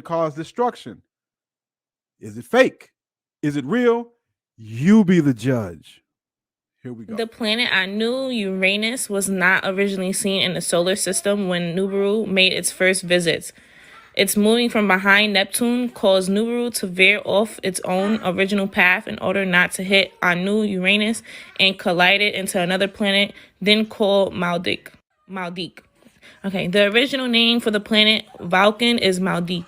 cause destruction. Is it fake? Is it real? You be the judge. Here we go. The planet Anu, Uranus, was not originally seen in the solar system when Nibiru made its first visits. Its moving from behind Neptune caused Nibiru to veer off its own original path in order not to hit Anu, Uranus, and collide it into another planet, then called Maldik. Okay, the original name for the planet Vulcan is Maldik.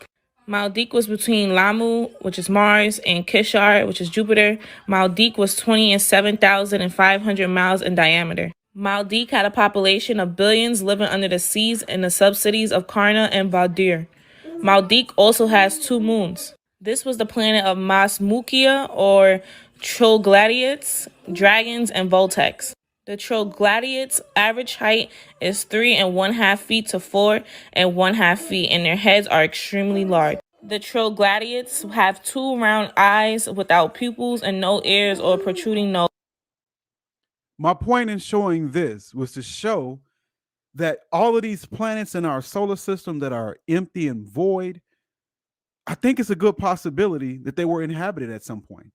Maldik was between Lamu, which is Mars, and Kishar, which is Jupiter. Maldik was 20 and 7,500 miles in diameter. Maldik had a population of billions living under the seas in the subcities of Karna and Valdir. Maldik also has 2 moons. This was the planet of Masmukia, or Troglodiots, dragons, and Voltex. The Troglodiots' average height is 3.5 feet to 4.5 feet, and their heads are extremely large. The Troglodiots have 2 round eyes without pupils and no ears or protruding nose. My point in showing this was to show that all of these planets in our solar system that are empty and void, I think it's a good possibility that they were inhabited at some point.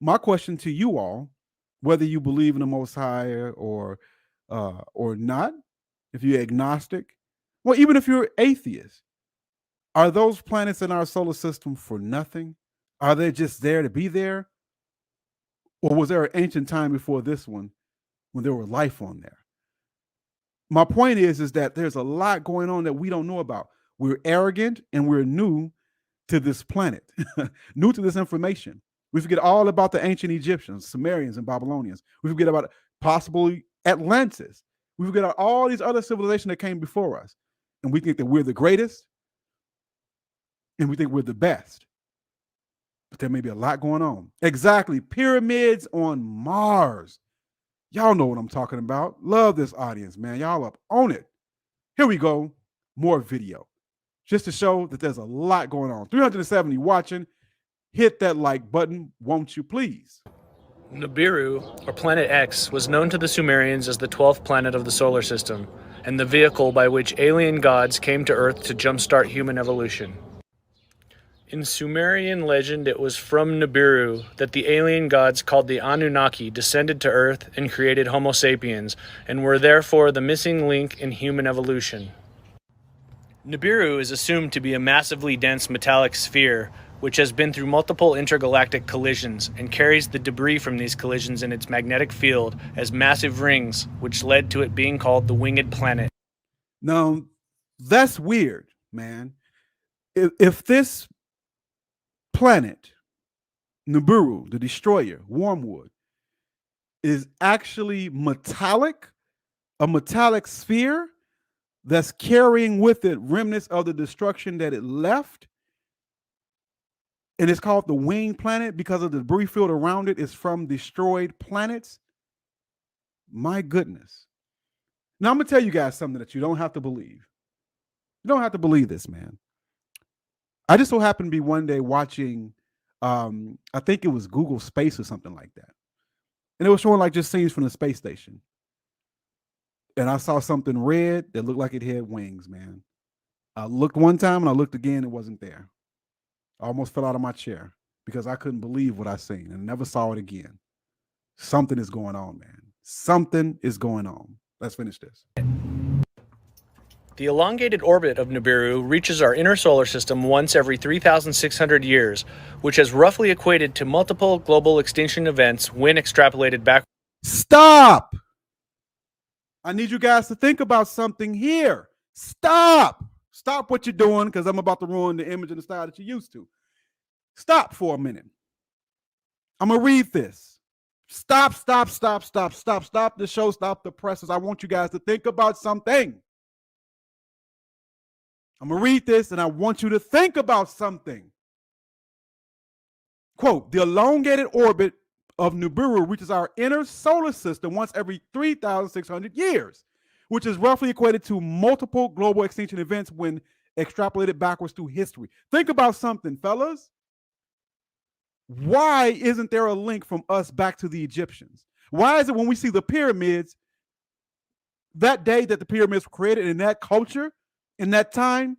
My question to you all, whether you believe in the Most High or not, if you're agnostic, well, even if you're atheist, are those planets in our solar system for nothing? Are they just there to be there? Or was there an ancient time before this one when there were life on there? My point is that there's a lot going on that we don't know about. We're arrogant and we're new to this planet, new to this information. We forget all about the ancient Egyptians, Sumerians, and Babylonians. We forget about possibly Atlantis. We forget about all these other civilizations that came before us. And we think that we're the greatest and we think we're the best. But there may be a lot going on. Exactly. Pyramids on Mars. Y'all know what I'm talking about. Love this audience, man. Y'all up on it. Here we go. More video. Just to show that there's a lot going on. 370 watching. Hit that like button, won't you please? Nibiru, or Planet X, was known to the Sumerians as the 12th planet of the solar system, and the vehicle by which alien gods came to Earth to jumpstart human evolution. In Sumerian legend, it was from Nibiru that the alien gods called the Anunnaki descended to Earth and created Homo sapiens, and were therefore the missing link in human evolution. Nibiru is assumed to be a massively dense metallic sphere, which has been through multiple intergalactic collisions and carries the debris from these collisions in its magnetic field as massive rings, which led to it being called the Winged Planet. Now, that's weird, man. If this planet, Nibiru, the destroyer, Wormwood, is actually metallic, a metallic sphere that's carrying with it remnants of the destruction that it left, and it's called the Winged Planet because of the debris field around it is from destroyed planets. My goodness. Now, I'm going to tell you guys something that you don't have to believe. You don't have to believe this, man. I just so happened to be one day watching, I think it was Google Space or something like that. And it was showing like just scenes from the space station. And I saw something red that looked like it had wings, man. I looked one time and I looked again, it wasn't there. I almost fell out of my chair because I couldn't believe what I seen and never saw it again. Something is going on, man. Something is going on. Let's finish this. The elongated orbit of Nibiru reaches our inner solar system once every 3,600 years, which has roughly equated to multiple global extinction events when extrapolated back. Stop! I need you guys to think about something here. Stop! Stop what you're doing because I'm about to ruin the image and the style that you're used to. Stop for a minute. I'm going to read this. Stop the show, stop the presses. I want you guys to think about something. I'm going to read this and I want you to think about something. Quote, the elongated orbit of Nibiru reaches our inner solar system once every 3,600 years, which is roughly equated to multiple global extinction events when extrapolated backwards through history. Think about something, fellas. Why isn't there a link from us back to the Egyptians? Why is it when we see the pyramids, that day that the pyramids were created in that culture, in that time,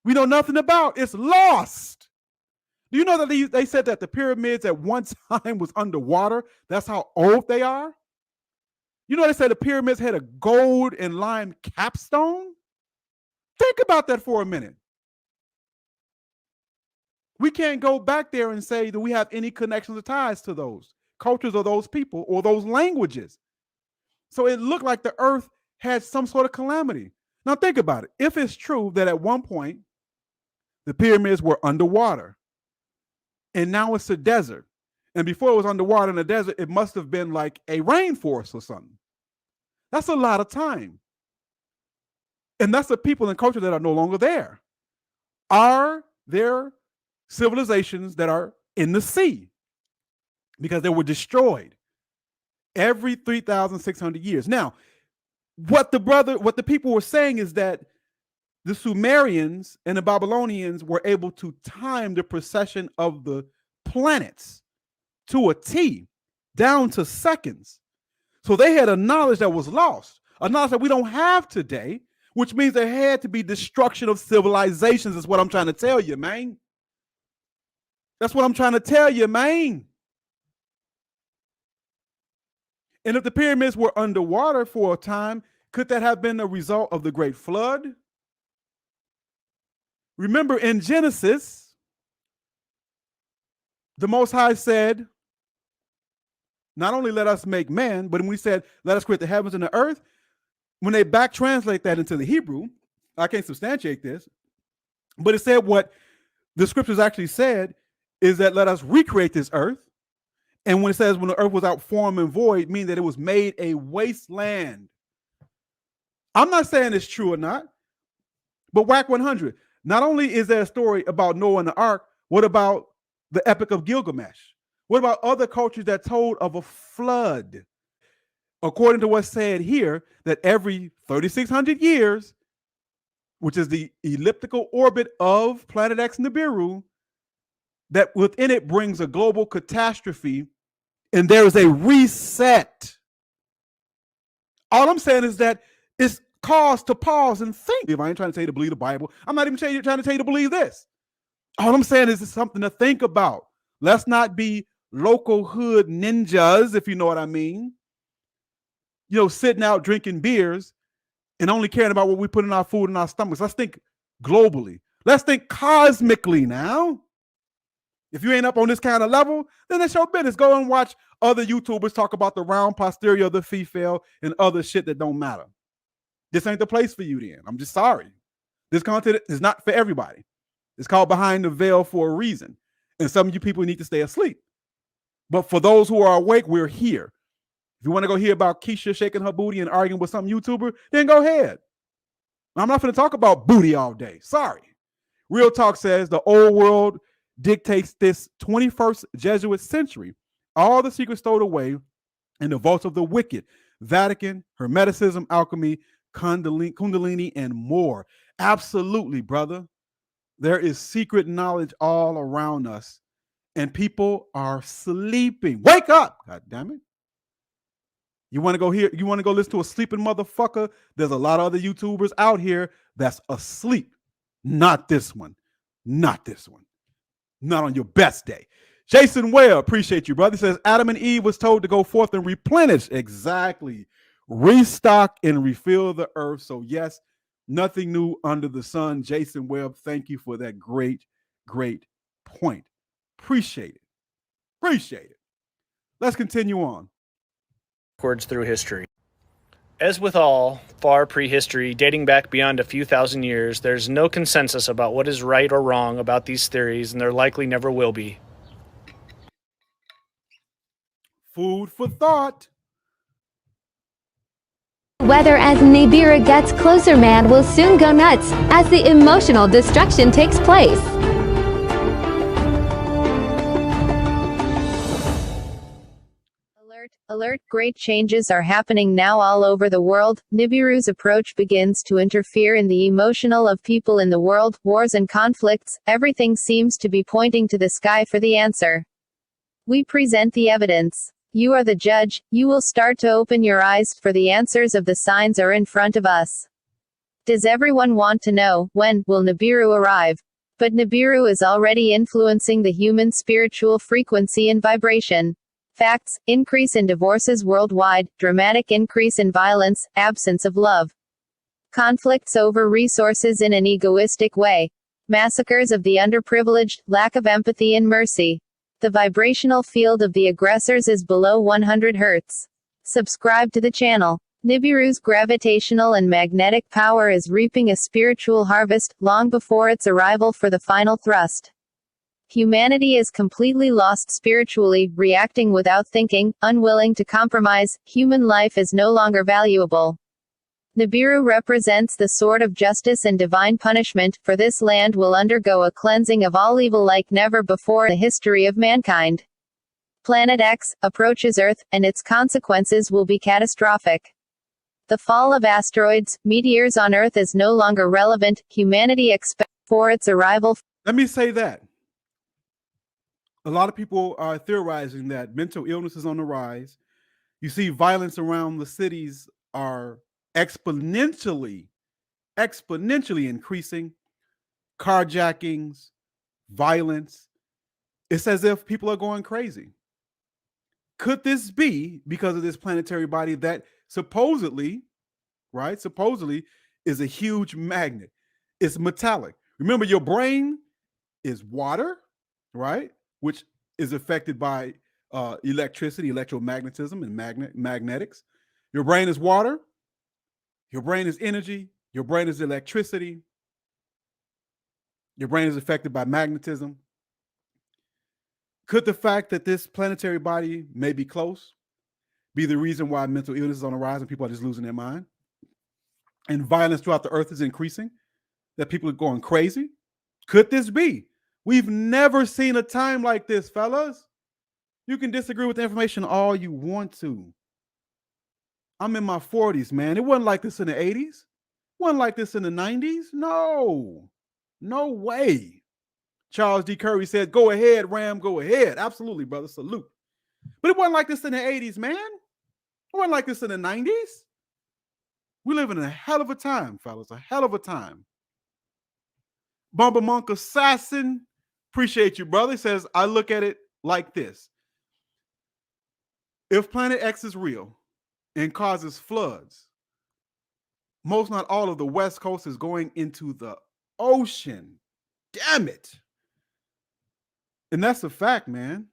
we know nothing about. It's lost. Do you know that they said that the pyramids at one time was underwater? That's how old they are. You know, they said the pyramids had a gold and lime capstone. Think about that for a minute. We can't go back there and say that we have any connections or ties to those cultures or those people or those languages. So it looked like the earth had some sort of calamity. Now think about it. If it's true that at one point the pyramids were underwater and now it's a desert, and before it was underwater in the desert, it must have been like a rainforest or something. That's a lot of time. And that's the people and culture that are no longer there. Are there civilizations that are in the sea? Because they were destroyed every 3,600 years. Now, what the people were saying is that the Sumerians and the Babylonians were able to time the precession of the planets to a T, down to seconds. So they had a knowledge that was lost, a knowledge that we don't have today, which means there had to be destruction of civilizations, is what I'm trying to tell you, man. That's what I'm trying to tell you, man. And if the pyramids were underwater for a time, could that have been a result of the Great Flood? Remember in Genesis, the Most High said, not only let us make man, but when we said, let us create the heavens and the earth, when they back translate that into the Hebrew, I can't substantiate this, but it said what the scriptures actually said is that let us recreate this earth. And when it says when the earth was out form and void, meaning that it was made a wasteland. I'm not saying it's true or not, but Whack 100, not only is there a story about Noah and the ark, what about the Epic of Gilgamesh? What about other cultures that told of a flood? According to what's said here, that every 3,600 years, which is the elliptical orbit of planet X Nibiru, that within it brings a global catastrophe, and there is a reset. All I'm saying is that it's cause to pause and think. If I ain't trying to tell you to believe the Bible, I'm not even trying to tell you to believe this. All I'm saying is it's something to think about. Let's not be local hood ninjas, if you know what I mean. You know, sitting out drinking beers and only caring about what we put in our food and our stomachs. Let's think globally. Let's think cosmically now. If you ain't up on this kind of level, then it's your business. Go and watch other YouTubers talk about the round posterior of the female and other shit that don't matter. This ain't the place for you then. I'm just sorry. This content is not for everybody. It's called Behind the Veil for a reason. And some of you people need to stay asleep. But for those who are awake, we're here. If you want to go hear about Keisha shaking her booty and arguing with some YouTuber, then go ahead. I'm not going to talk about booty all day. Sorry. Real Talk says the old world dictates this 21st Jesuit century. All the secrets stowed away in the vaults of the wicked. Vatican, Hermeticism, alchemy, Kundalini, and more. Absolutely, brother. There is secret knowledge all around us, and people are sleeping. Wake up! God damn it. You want to go here? You want to go listen to a sleeping motherfucker? There's a lot of other YouTubers out here that's asleep. Not this one. Not this one. Not on your best day. Jason Ware, appreciate you, brother. He says Adam and Eve was told to go forth and replenish. Exactly. Restock and refill the earth. So yes, nothing new under the sun. Jason Webb, thank you for that great, great point. Appreciate it. Appreciate it. Let's continue on. Backwards through history. As with all far prehistory, dating back beyond a few thousand years, there's no consensus about what is right or wrong about these theories, and there likely never will be. Food for thought. Whether as Nibiru gets closer, man will soon go nuts as the emotional destruction takes place. Alert, alert, great changes are happening now all over the world. Nibiru's approach begins to interfere in the emotional of people in the world, wars and conflicts. Everything seems to be pointing to the sky for the answer. We present the evidence. You are the judge. You will start to open your eyes, for the answers of the signs are in front of us. Does everyone want to know, when will Nibiru arrive? But Nibiru is already influencing the human spiritual frequency and vibration. Facts: increase in divorces worldwide, dramatic increase in violence, absence of love. Conflicts over resources in an egoistic way. Massacres of the underprivileged, lack of empathy and mercy. The vibrational field of the aggressors is below 100 Hz. Subscribe to the channel. Nibiru's gravitational and magnetic power is reaping a spiritual harvest, long before its arrival for the final thrust. Humanity is completely lost spiritually, reacting without thinking, unwilling to compromise. Human life is no longer valuable. Nibiru represents the sword of justice and divine punishment, for this land will undergo a cleansing of all evil like never before in the history of mankind. Planet X approaches Earth, and its consequences will be catastrophic. The fall of asteroids, meteors on Earth is no longer relevant. Humanity expects for its arrival. Let me say that. A lot of people are theorizing that mental illness is on the rise. You see violence around the cities are exponentially increasing. Carjackings, violence. It's as if people are going crazy. Could this be because of this planetary body that supposedly is a huge magnet? It's metallic. Remember, your brain is water, right? Which is affected by electricity, electromagnetism, and magnetics. Your brain is water. Your brain is energy. Your brain is electricity. Your brain is affected by magnetism. Could the fact that this planetary body may be close be the reason why mental illness is on the rise and people are just losing their mind? And violence throughout the earth is increasing? That people are going crazy? Could this be? We've never seen a time like this, fellas. You can disagree with the information all you want to. I'm in my 40s, man. It wasn't like this in the 80s. It wasn't like this in the 90s. No way. Charles D. Curry said, go ahead, Ram, go ahead. Absolutely, brother. Salute. But it wasn't like this in the 80s, man. It wasn't like this in the 90s. We live in a hell of a time, fellas. A hell of a time. Bumba Monk Assassin. Appreciate you, brother. He says, I look at it like this. If Planet X is real and causes floods, most, not all of the West Coast is going into the ocean. Damn it. And that's a fact, man.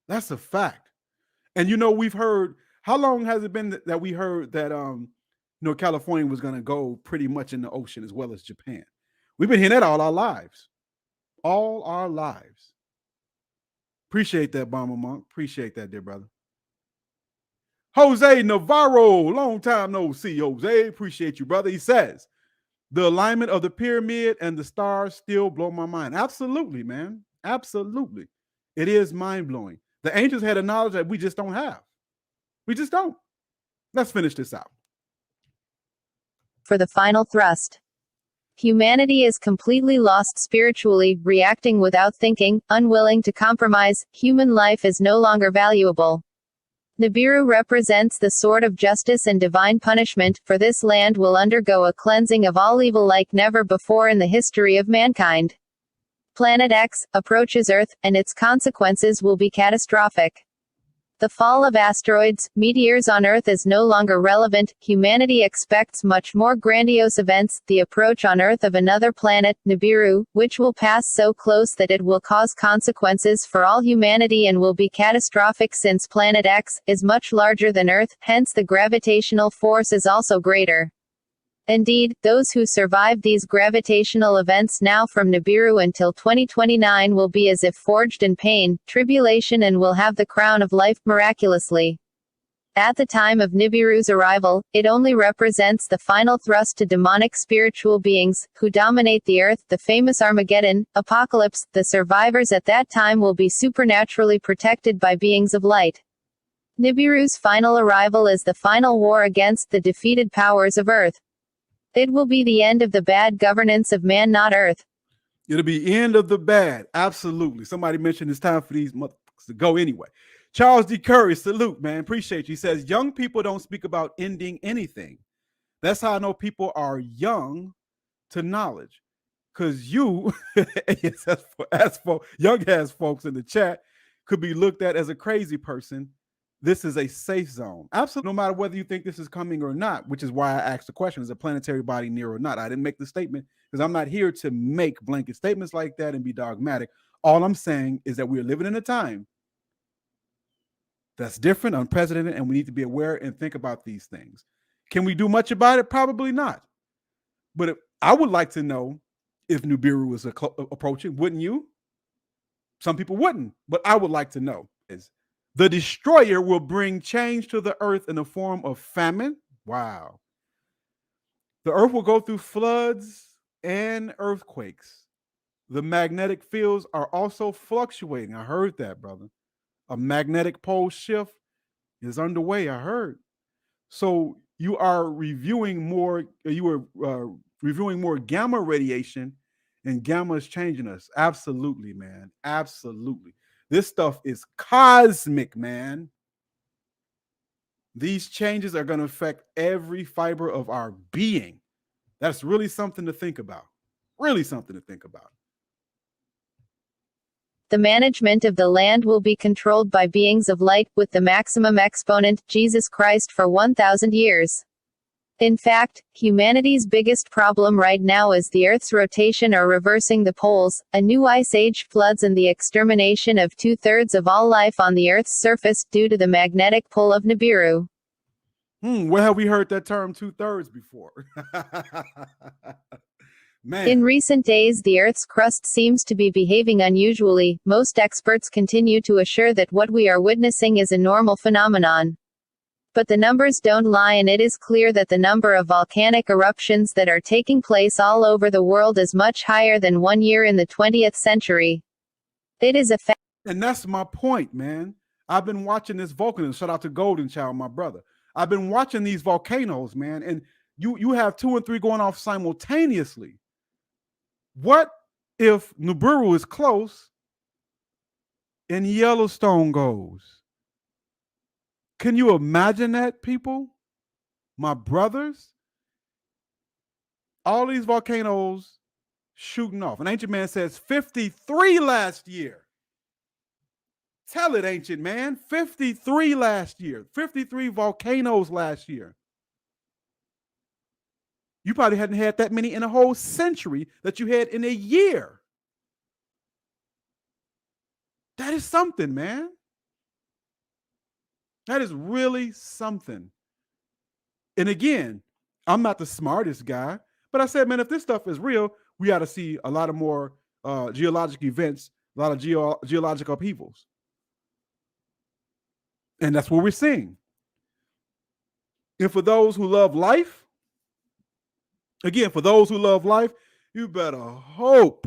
That's a fact. And we've heard, how long has it been that we heard that California was going to go pretty much in the ocean as well as Japan? We've been hearing that all our lives. All our lives. Appreciate that, Bomber Monk. Appreciate that, dear brother. Jose Navarro, long time no see, Jose. Appreciate you, brother. He says, the alignment of the pyramid and the stars still blow my mind. Absolutely, man. Absolutely. It is mind-blowing. The angels had a knowledge that we just don't have. We just don't. Let's finish this out. For the final thrust. Humanity is completely lost spiritually, reacting without thinking, unwilling to compromise. Human life is no longer valuable. Nibiru represents the sword of justice and divine punishment, for this land will undergo a cleansing of all evil like never before in the history of mankind. Planet X approaches Earth, and its consequences will be catastrophic. The fall of asteroids, meteors on Earth is no longer relevant. Humanity expects much more grandiose events, the approach on Earth of another planet, Nibiru, which will pass so close that it will cause consequences for all humanity and will be catastrophic since Planet X is much larger than Earth, hence the gravitational force is also greater. Indeed, those who survive these gravitational events now from Nibiru until 2029 will be as if forged in pain, tribulation and will have the crown of life, miraculously. At the time of Nibiru's arrival, it only represents the final thrust to demonic spiritual beings, who dominate the earth. The famous Armageddon, apocalypse, the survivors at that time will be supernaturally protected by beings of light. Nibiru's final arrival is the final war against the defeated powers of Earth. It will be the end of the bad governance of man, not Earth. It'll be end of the bad. Absolutely. Somebody mentioned it's time for these motherfuckers to go anyway. Charles D. Curry, salute, man. Appreciate you. He says, young people don't speak about ending anything. That's how I know people are young to knowledge. Because you, as for young ass folks in the chat, could be looked at as a crazy person. This is a safe zone. Absolutely, no matter whether you think this is coming or not, which is why I asked the question, is a planetary body near or not? I didn't make the statement because I'm not here to make blanket statements like that and be dogmatic. All I'm saying is that we're living in a time that's different, unprecedented, and we need to be aware and think about these things. Can we do much about it? Probably not. But I would like to know if Nibiru was approaching, wouldn't you? Some people wouldn't, but I would like to know. The destroyer will bring change to the earth in the form of famine. Wow. The earth will go through floods and earthquakes. The magnetic fields are also fluctuating. I heard that, brother. A magnetic pole shift is underway, I heard. So you are reviewing more, reviewing more gamma radiation, and gamma is changing us. Absolutely, man. Absolutely. This stuff is cosmic, man. These changes are going to affect every fiber of our being. That's really something to think about. Really something to think about. The management of the land will be controlled by beings of light, with the maximum exponent, Jesus Christ, for 1,000 years. In fact, humanity's biggest problem right now is the Earth's rotation or reversing the poles, a new ice age, floods, and the extermination of 2/3 of all life on the Earth's surface due to the magnetic pull of Nibiru. Where have we heard that term 2/3 before? Man. In recent days, the Earth's crust seems to be behaving unusually. Most experts continue to assure that what we are witnessing is a normal phenomenon. But the numbers don't lie, and it is clear that the number of volcanic eruptions that are taking place all over the world is much higher than one year in the 20th century. It is a fact. And that's my point, man. I've been watching this volcano. Shout out to Golden Child, my brother. I've been watching these volcanoes, man, and you have 2 and 3 going off simultaneously. What if Nibiru is close and Yellowstone goes? Can you imagine that, people? My brothers? All these volcanoes shooting off. An ancient man says 53 last year. Tell it, ancient man. 53 last year. 53 volcanoes last year. You probably hadn't had that many in a whole century that you had in a year. That is something, man. That is really something. And again, I'm not the smartest guy, but I said, man, if this stuff is real, we ought to see a lot of more geologic events, a lot of geologic upheavals. And that's what we're seeing. And for those who love life, again, for those who love life, you better hope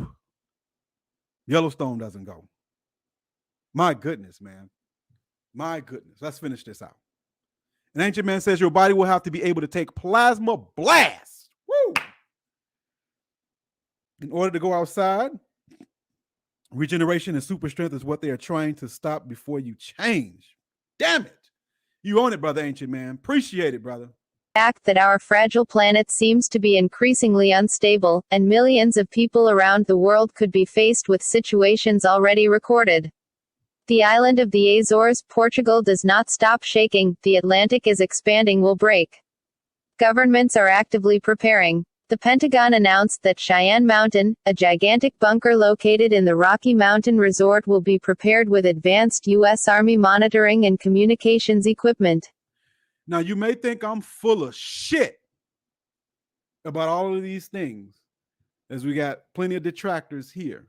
Yellowstone doesn't go. My goodness, man. My goodness. Let's finish this out. An ancient man says your body will have to be able to take plasma blast. Woo! In order to go outside, regeneration and super strength is what they are trying to stop before you change. Damn it. You own it, brother ancient man. Appreciate it, brother. Fact that our fragile planet seems to be increasingly unstable, and millions of people around the world could be faced with situations already recorded. The island of the Azores, Portugal, does not stop shaking. The Atlantic is expanding, will break. Governments are actively preparing. The Pentagon announced that Cheyenne Mountain, a gigantic bunker located in the Rocky Mountain Resort, will be prepared with advanced U.S. Army monitoring and communications equipment. Now, you may think I'm full of shit about all of these things, as we got plenty of detractors here.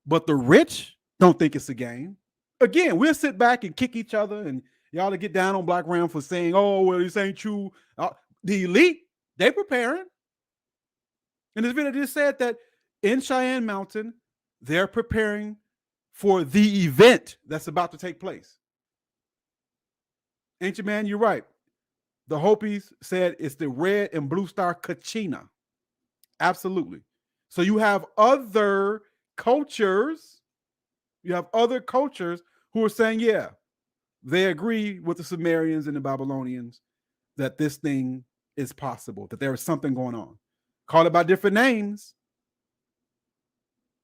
But the rich don't think it's a game. Again, we'll sit back and kick each other, and y'all to get down on Black Ram for saying, oh, well, this ain't true. The elite, they preparing. And this video just said that in Cheyenne Mountain, they're preparing for the event that's about to take place. Ancient man, you're right. The Hopis said it's the red and blue star Kachina. Absolutely. So you have other cultures. You have other cultures who are saying, yeah, they agree with the Sumerians and the Babylonians that this thing it's possible that there is something going on. Call it by different names,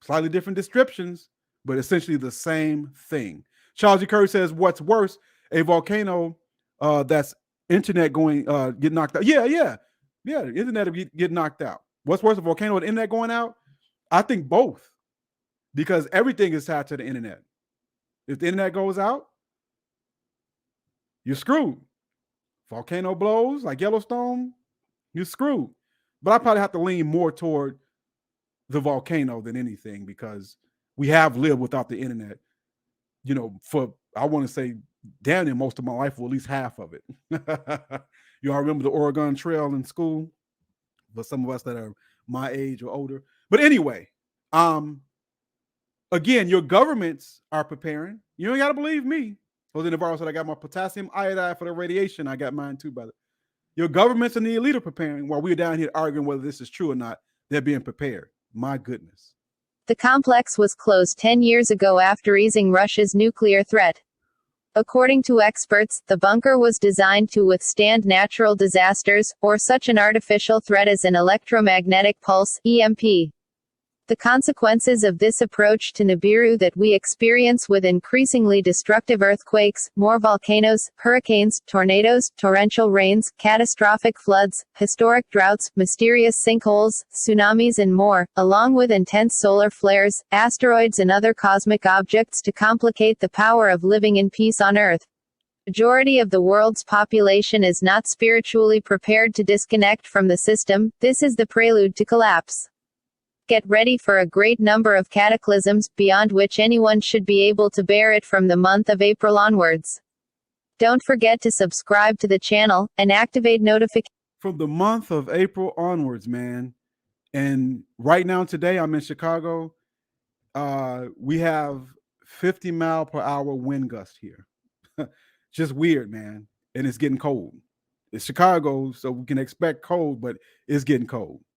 slightly different descriptions, but essentially the same thing. Charles G. Curry says, what's worse, a volcano that's internet going get knocked out? Yeah, the internet will get knocked out. What's worse, a volcano and internet going out? I think both, because everything is tied to the internet. If the internet goes out, you're screwed. Volcano blows like Yellowstone, you're screwed. But I probably have to lean more toward the volcano than anything, because we have lived without the internet, for, I want to say, damn near most of my life, or at least half of it. You all remember the Oregon Trail in school? But some of us that are my age or older. But anyway, again, your governments are preparing. You ain't got to believe me. Jose Navarro said, I got my potassium iodide for the radiation. I got mine too, brother. Your governments and the elite are preparing, while we're down here arguing whether this is true or not. They're being prepared. My goodness. The complex was closed 10 years ago after easing Russia's nuclear threat. According to experts, the bunker was designed to withstand natural disasters, or such an artificial threat as an electromagnetic pulse, EMP. The consequences of this approach to Nibiru that we experience with increasingly destructive earthquakes, more volcanoes, hurricanes, tornadoes, torrential rains, catastrophic floods, historic droughts, mysterious sinkholes, tsunamis and more, along with intense solar flares, asteroids and other cosmic objects to complicate the power of living in peace on Earth. Majority of the world's population is not spiritually prepared to disconnect from the system. This is the prelude to collapse. Get ready for a great number of cataclysms, beyond which anyone should be able to bear it from the month of April onwards. Don't forget to subscribe to the channel, and activate notifications. From the month of April onwards, man. And right now, today, I'm in Chicago. We have 50-mile-per-hour wind gust here. Just weird, man. And it's getting cold. It's Chicago, so we can expect cold, but it's getting cold.